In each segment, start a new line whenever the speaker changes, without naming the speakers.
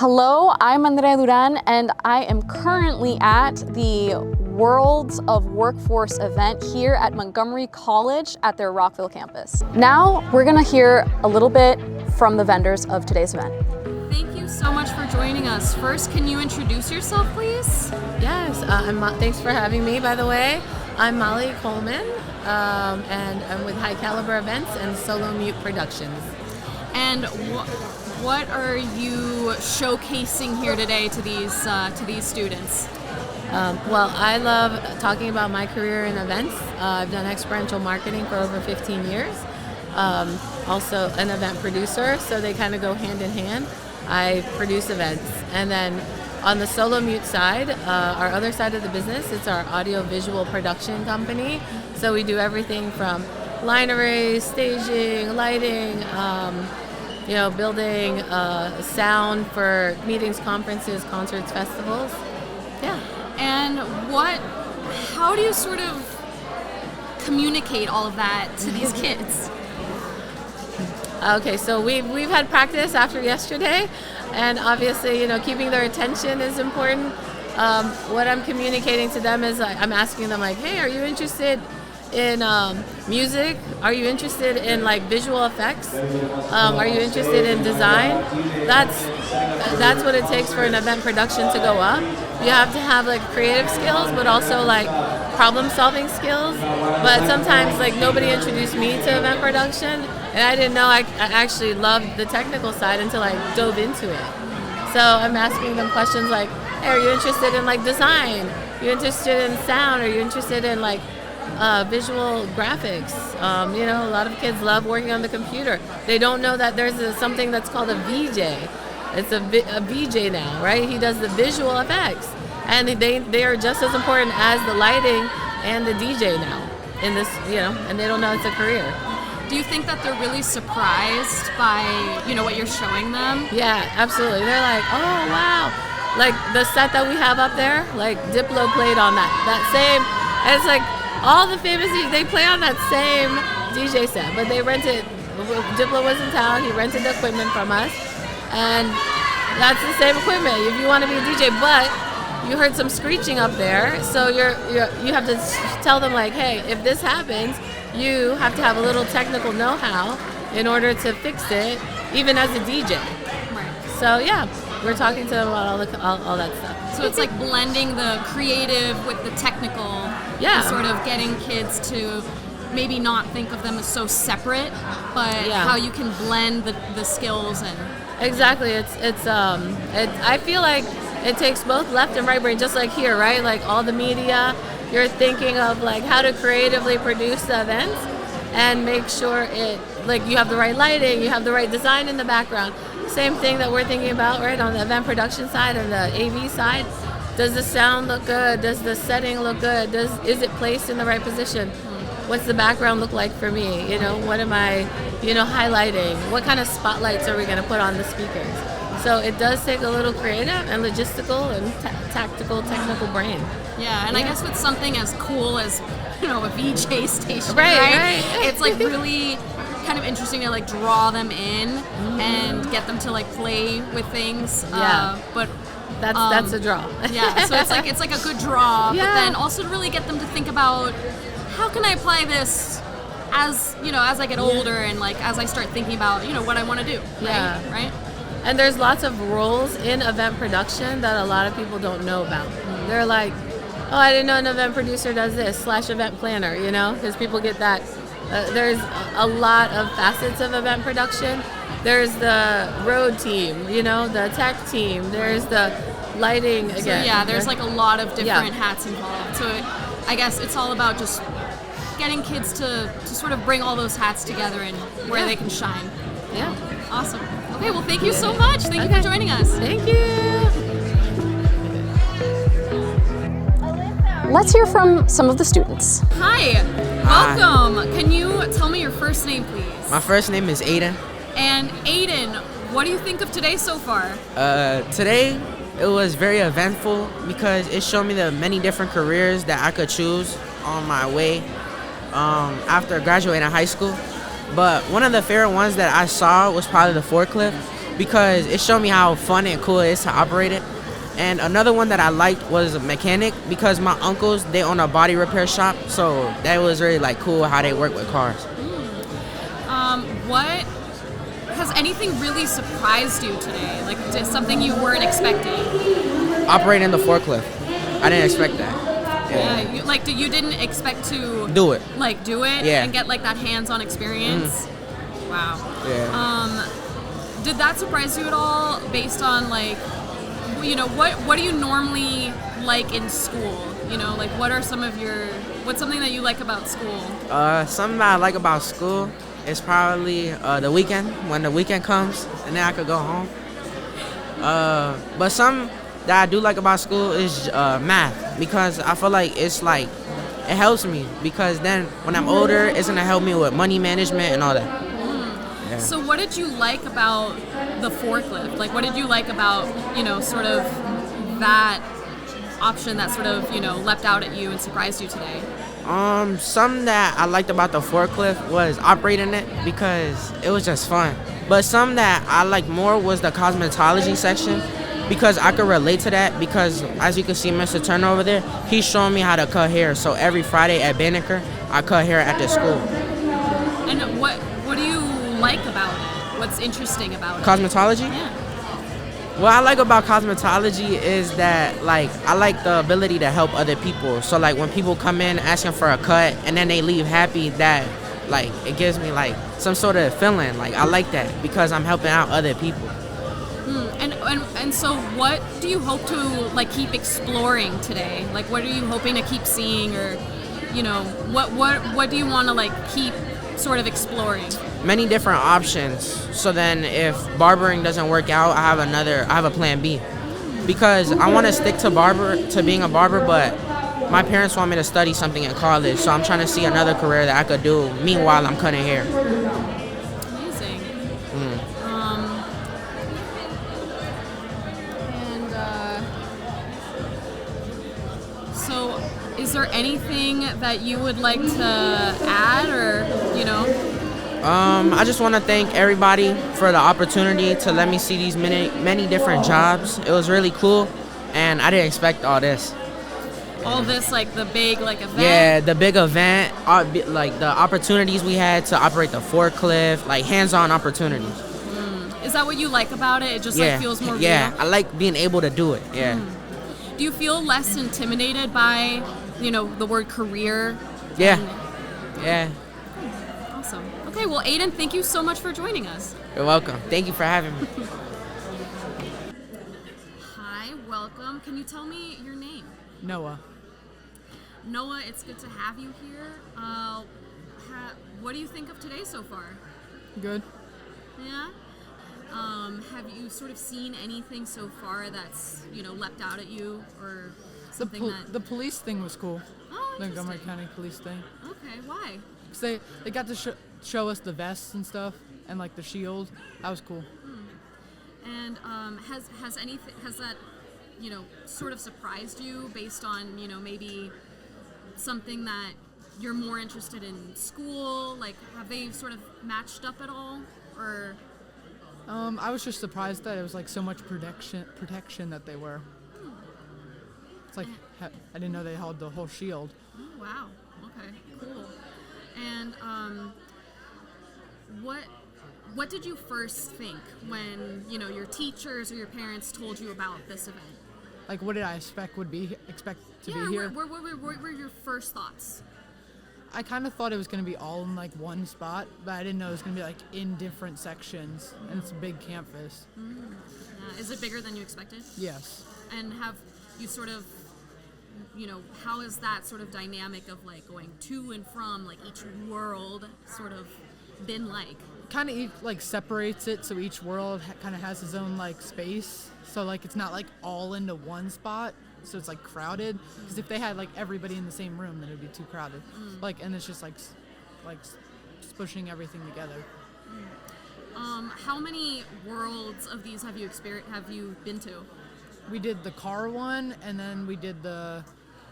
Hello, I'm Andréa Duran, and I am currently at the Worlds of Workforce event here at Montgomery College at their Rockville campus. Now, we're gonna hear a little bit from the vendors of today's event.
Thank you so much for joining us. First, can you introduce yourself, please?
Yes, thanks for having me, by the way. I'm Molly Coleman, and I'm with High Caliber Events and Solo Mute Productions.
And what are you showcasing here today to these students?
Well, I love talking about my career in events. I've done experiential marketing for over 15 years. Also an event producer, so they kind of go hand in hand. I produce events. And then on the Solo Mute side, our other side of the business, it's our audio-visual production company. So we do everything from line arrays, staging, lighting, building sound for meetings, conferences, concerts, festivals. Yeah.
And how do you sort of communicate all of that to these kids?
Okay, so we've had practice after yesterday, and obviously, keeping their attention is important. What I'm communicating to them is I'm asking them hey, are you interested in music? Are you interested in visual effects? Are you interested in design? That's what it takes for an event production to go up. You have to have creative skills, but also problem solving skills. But sometimes nobody introduced me to event production, and I didn't know I actually loved the technical side until I dove into it. So I'm asking them questions like, hey, are you interested in design? Are you interested in sound? Are you interested in visual graphics? A lot of kids love working on the computer. They don't know that there's something that's called a VJ. It's a VJ now, right? He does the visual effects, and they are just as important as the lighting and the DJ now in this, and they don't know it's a career.
Do you think that they're really surprised by, what you're showing them?
Yeah, absolutely. They're like, oh, wow. The set that we have up there, Diplo played on that same, and it's all the famous, they play on that same DJ set, but they rented, Diplo was in town, he rented the equipment from us, and that's the same equipment if you want to be a DJ, but you heard some screeching up there, so you have to tell them hey, if this happens, you have to have a little technical know-how in order to fix it, even as a DJ.
Right.
So yeah, we're talking to them about all that stuff.
So it's blending the creative with the technical.
Yeah.
And sort of getting kids to maybe not think of them as so separate, but how you can blend the skills and.
Exactly. I feel it takes both left and right brain, just like here, right? All the media, you're thinking of how to creatively produce the events and make sure you have the right lighting, you have the right design in the background. Same thing that we're thinking about, right, on the event production side and the AV side. Does the sound look good? Does the setting look good? Is it placed in the right position? What's the background look like for me? What am I, highlighting? What kind of spotlights are we going to put on the speakers? So it does take a little creative and logistical and tactical, technical brain.
Yeah, and I guess with something as cool as, a VJ station,
right?
It's really kind of interesting to draw them in and get them to play with things.
Yeah.
But
that's a draw.
Yeah, so it's a good draw,
yeah.
But then also to really get them to think about how can I apply this as I get older and as I start thinking about what I want to do. Right?
And there's lots of roles in event production that a lot of people don't know about. They're like, oh, I didn't know an event producer does this, / event planner, because people get that. There's a lot of facets of event production. There's the road team, the tech team. There's the lighting again.
So yeah, there's a lot of different hats involved. So I guess it's all about just getting kids to sort of bring all those hats together and where they can shine.
Yeah.
Awesome. Okay, well, thank you so much. Thank you for joining us.
Thank you.
Let's hear from some of the students.
Hi. Welcome. Can you tell me your first name, please?
My first name is Aiden.
And Aiden, what do you think of today so far?
Today, it was very eventful because it showed me the many different careers that I could choose on my way after graduating high school. But one of the favorite ones that I saw was probably the forklift because it showed me how fun and cool it is to operate it. And another one that I liked was a mechanic because my uncles, they own a body repair shop, so that was really like cool how they work with cars.
What has anything really surprised you today? Like something you weren't expecting?
Operating the forklift, I didn't expect that.
Yeah, you didn't expect to
Do it.
do it,
Yeah.
and get like that hands-on experience. Wow.
Yeah.
Did that surprise you at all? Based on like, what do you normally like in school? Like what's something that you like about school?
Something that I like about school is probably the weekend, when the weekend comes, and then I could go home. But something that I do like about school is math, because I feel like it helps me, because then when I'm older, it's gonna help me with money management and all that. Yeah.
So what did you like about the forklift? Like what did you like about, sort of that option that sort of, leapt out at you and surprised you today?
Something that I liked about the forklift was operating it, because it was just fun. But something that I liked more was the cosmetology section, because I could relate to that, because as you can see Mr. Turner over there, he's showing me how to cut hair. So every Friday at Banneker, I cut hair at the school.
And what do you like about it? What's interesting about it?
Cosmetology?
Yeah.
What I like about cosmetology is that, I like the ability to help other people. So, when people come in asking for a cut and then they leave happy, that, it gives me, some sort of feeling. I like that because I'm helping out other people.
And so what do you hope to, keep exploring today? What are you hoping to keep seeing, or, what do you want to, keep sort of exploring?
Many different options. So then if barbering doesn't work out, I have a plan B, because I want to stick to being a barber, but my parents want me to study something in college, so I'm trying to see another career that I could do meanwhile I'm cutting hair.
Amazing. So is there anything that you would like to add, or
I just want to thank everybody for the opportunity to let me see these many different jobs. It was really cool, and I didn't expect all this.
All this, the big, event?
Yeah, the big event, the opportunities we had to operate the forklift, hands-on opportunities.
Is that what you like about it? It just, feels more real?
Yeah, I like being able to do it, yeah.
Do you feel less intimidated by, the word career?
Yeah, yeah.
Awesome. Okay, well, Aiden, thank you so much for joining us.
You're welcome. Thank you for having me.
Hi, welcome. Can you tell me your name?
Noah.
Noah, it's good to have you here. What do you think of today so far?
Good.
Yeah? Have you sort of seen anything so far that's, leapt out at you, or something
The police thing was cool.
Oh,
The
interesting.
Montgomery County police thing.
Okay, why?
'Cause they got to show us the vests and stuff, and the shield. That was cool.
And has that, sort of surprised you based on, maybe something that you're more interested in school? Have they sort of matched up at all, or?
I was just surprised that it was so much protection that they were. It's I didn't know they held the whole shield.
Oh, wow. Okay, cool. And what did you first think when, your teachers or your parents told you about this event?
What did I expect to be here?
What were your first thoughts?
I kind of thought it was going to be all in one spot, but I didn't know it was going to be in different sections, and it's a big campus.
Is it bigger than you expected?
Yes.
And have you sort of, how is that sort of dynamic of going to and from each world sort of been like?
Kind of separates it, so each world kind of has its own space. So it's not all into one spot. So it's crowded, because if they had everybody in the same room, then it'd be too crowded. And it's just just pushing everything together.
How many worlds of these have you been to?
We did the car one, and then we did the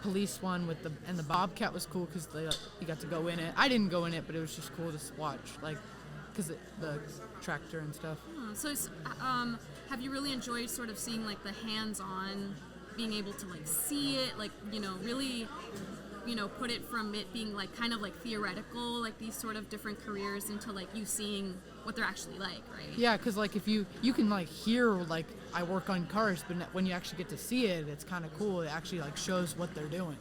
police one and the Bobcat was cool because you got to go in it. I didn't go in it, but it was just cool to watch, because the tractor and stuff.
Have you really enjoyed sort of seeing like the hands-on, being able to like see it, like, you know, really, you know, put it from it being like kind of like theoretical, like these sort of different careers, into like you seeing what they're actually like, right?
Yeah, because like if you can like hear like I work on cars, but when you actually get to see it, it's kind of cool. It actually like shows what they're doing.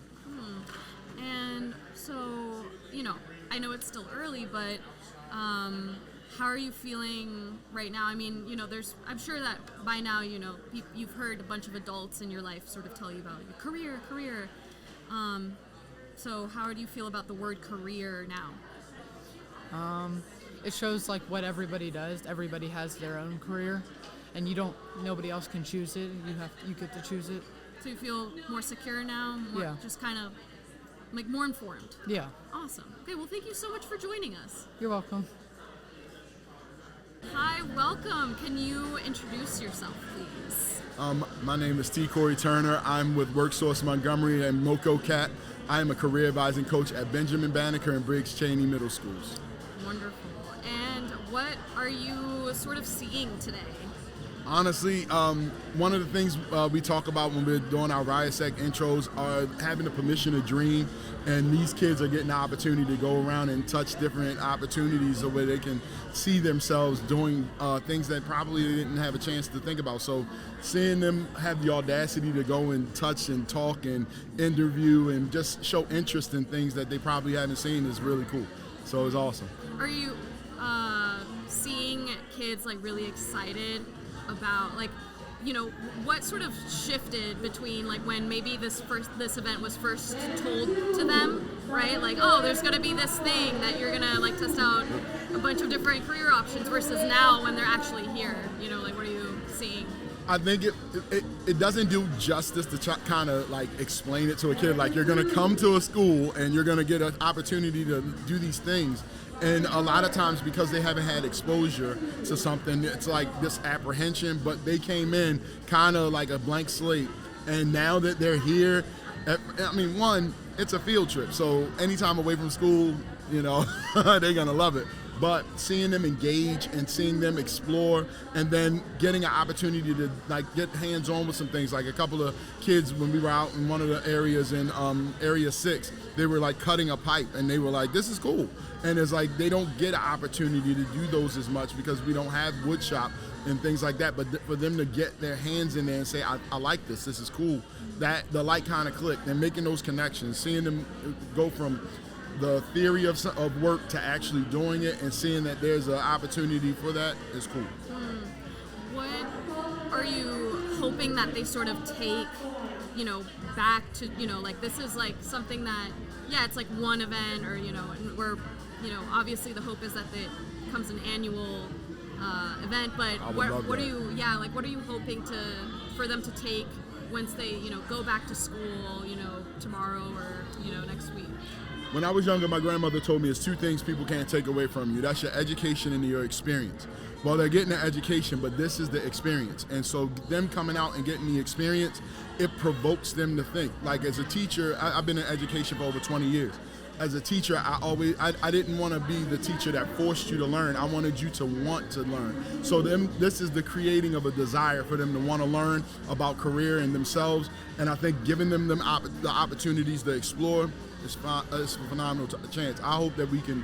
And so, you know, I know it's still early, but how are you feeling right now? I mean, you know, I'm sure that by now, you know, you've heard a bunch of adults in your life sort of tell you about your career. So how do you feel about the word career now?
It shows like what everybody does. Everybody has their own career, and nobody else can choose it. You get to choose it.
So you feel more secure now?
Yeah.
Just kind of like more informed?
Yeah.
Awesome. Okay, well, thank you so much for joining us.
You're welcome.
Hi, welcome. Can you introduce yourself, please?
My name is T. Corey Turner. I'm with WorkSource Montgomery and MoCo Cat. I am a career advising coach at Benjamin Banneker and Briggs Cheney Middle Schools.
Wonderful. And what are you sort of seeing today?
Honestly, one of the things we talk about when we're doing our RIOSEC intros are having the permission to dream, and these kids are getting the opportunity to go around and touch different opportunities where they can see themselves doing things that probably they didn't have a chance to think about. So seeing them have the audacity to go and touch and talk and interview and just show interest in things that they probably haven't seen is really cool. So it's awesome.
Are you seeing kids like really excited about, like, you know, what sort of shifted between like when maybe this event was first told to them, right? Like, oh, there's gonna be this thing that you're gonna like test out a bunch of different career options, versus now when they're actually here, you know, like what are you seeing?
I think it doesn't do justice to kind of like explain it to a kid. Like, you're gonna come to a school and you're gonna get an opportunity to do these things. And a lot of times, because they haven't had exposure to something, it's like this apprehension, but they came in kind of like a blank slate. And now that they're here, I mean, one, it's a field trip. So anytime away from school, you know, they're gonna love it. But seeing them engage and seeing them explore, and then getting an opportunity to like get hands-on with some things. Like a couple of kids, when we were out in one of the areas in Area 6, they were like cutting a pipe, and they were like, this is cool. And it's like they don't get an opportunity to do those as much because we don't have wood shop and things like that. But for them to get their hands in there and say, I like this is cool, that the light kind of clicked. And making those connections, seeing them go from the theory of work to actually doing it, and seeing that there's an opportunity for that is cool.
What are you hoping that they sort of take, you know, back to, you know, like this is like something that, yeah, it's like one event, or, you know, and we're, you know, obviously the hope is that it becomes an annual event, but what are you hoping for them to take once they, you know, go back to school, you know, tomorrow or, you know, next week?
When I was younger, my grandmother told me it's two things people can't take away from you. That's your education and your experience. Well, they're getting the education, but this is the experience. And so them coming out and getting the experience, it provokes them to think. Like, as a teacher, I've been in education for over 20 years. As a teacher, I didn't want to be the teacher that forced you to learn. I wanted you to want to learn. So this is the creating of a desire for them to want to learn about career and themselves. And I think giving them the opportunities to explore, it's a phenomenal chance. I hope that we can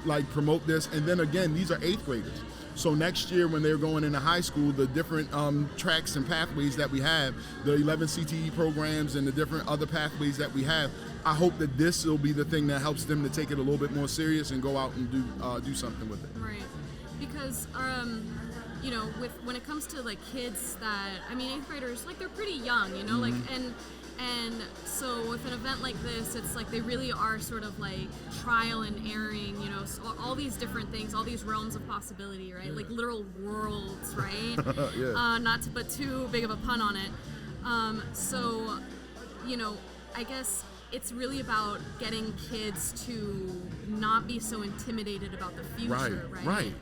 like promote this. And then again, these are 8th graders. So next year when they're going into high school, the different tracks and pathways that we have, the 11 CTE programs and the different other pathways that we have, I hope that this will be the thing that helps them to take it a little bit more serious and go out and do something with it.
Right. Because you know, when it comes to like kids that, I mean, 8th graders, like they're pretty young, you know, like, and so with an event like this, it's like they really are sort of like trial and erring, you know, so all these different things, all these realms of possibility, right? Like literal worlds, right?
Yeah.
Not to put too big of a pun on it. So, you know, I guess it's really about getting kids to not be so intimidated about the future, right?
Right.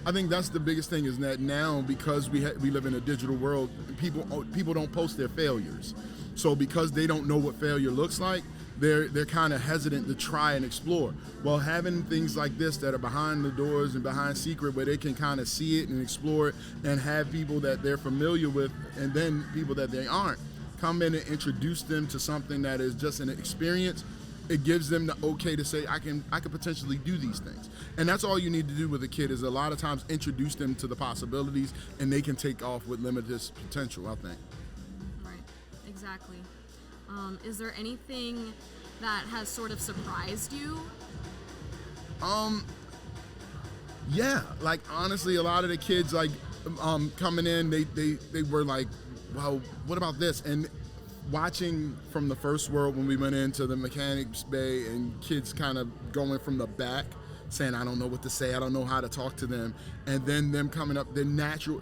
I think that's the biggest thing, is that now, because we live in a digital world, people don't post their failures. So because they don't know what failure looks like, they're kind of hesitant to try and explore. Well, having things like this that are behind the doors and behind secret, where they can kind of see it and explore it, and have people that they're familiar with and then people that they aren't come in and introduce them to something that is just an experience, it gives them the okay to say, I can potentially do these things. And that's all you need to do with a kid, is a lot of times introduce them to the possibilities, and they can take off with limitless potential, I think.
Right, exactly. Is there anything that has sort of surprised you?
Yeah, like honestly, a lot of the kids like coming in, they were like, well, what about this? And watching from the first world when we went into the mechanics bay, and kids kind of going from the back saying, I don't know what to say, I don't know how to talk to them, and then them coming up, they're natural.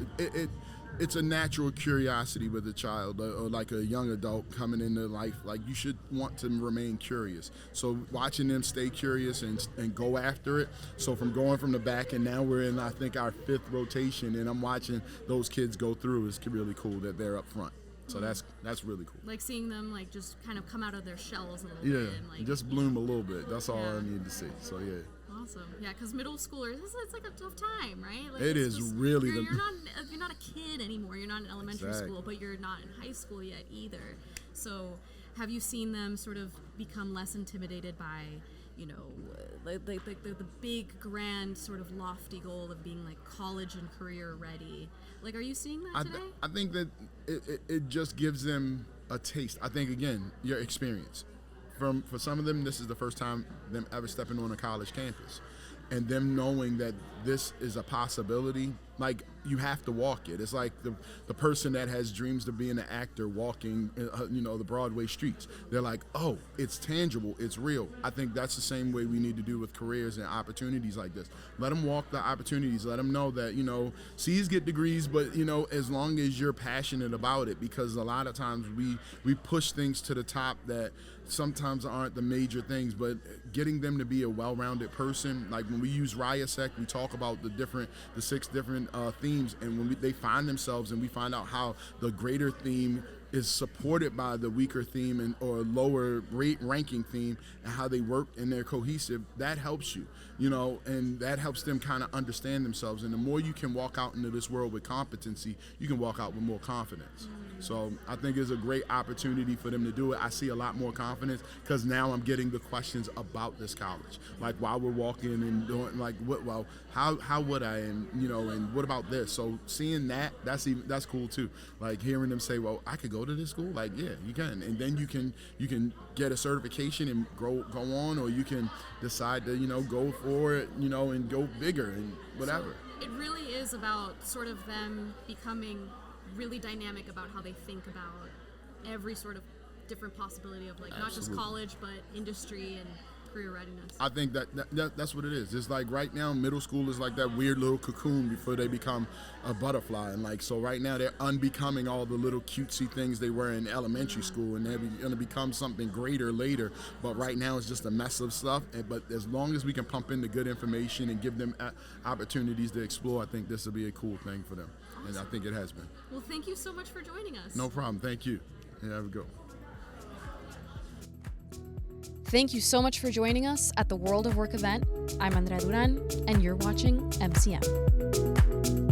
It's a natural curiosity with a child, or like a young adult coming into life. Like, you should want to remain curious. So watching them stay curious and go after it. So from going from the back, and now we're in, I think, our 5th rotation, and I'm watching those kids go through. It's really cool that they're up front. So that's really cool.
Like seeing them like just kind of come out of their shells a little
Yeah,
bit. And, like,
just bloom a little bit. That's all I need to see. So yeah.
Awesome. Yeah, because middle schoolers, it's like a tough time, right? Like,
It is really
you're not a kid anymore. You're not in elementary school, but you're not in high school yet either. So, have you seen them sort of become less intimidated by, you know, like the big, grand, sort of lofty goal of being like college and career ready? Like, are you seeing that today?
I think that it just gives them a taste. I think, again, your experience. For some of them, this is the first time them ever stepping on a college campus, and them knowing that this is a possibility. Like, you have to walk it. It's like the person that has dreams of being an actor walking, the Broadway streets. They're like, oh, it's tangible, it's real. I think that's the same way we need to do with careers and opportunities like this. Let them walk the opportunities. Let them know that, C's get degrees, but, as long as you're passionate about it, because a lot of times we push things to the top that sometimes aren't the major things, but getting them to be a well-rounded person. Like when we use RIASEC, we talk about the 6 different themes, and when they find themselves and we find out how the greater theme is supported by the weaker theme or lower ranking theme, and how they work and they're cohesive, that helps you, and that helps them kind of understand themselves. And the more you can walk out into this world with competency, you can walk out with more confidence. So I think it's a great opportunity for them to do it. I see a lot more confidence because now I'm getting the questions about this college, like while we're walking and doing like, how would I, and what about this? So seeing that's cool too. Like hearing them say, well, I could go to this school. Like, yeah, you can, and then you can get a certification and go on, or you can decide to go for it, and go bigger and whatever.
So it really is about sort of them becoming really dynamic about how they think about every sort of different possibility of like not just college but industry and career readiness.
I think that's what it is. It's like right now middle school is like that weird little cocoon before they become a butterfly, and like so right now they're unbecoming all the little cutesy things they were in elementary school, and they're going to become something greater later, but right now it's just a mess of stuff. But as long as we can pump in the good information and give them opportunities to explore, I think this will be a cool thing for them. Awesome. And I think it has been.
Well, thank you so much for joining us.
No problem. Thank you. Yeah, have a go.
Thank you so much for joining us at the World of Work event. I'm Andréa Duran, and you're watching MCM.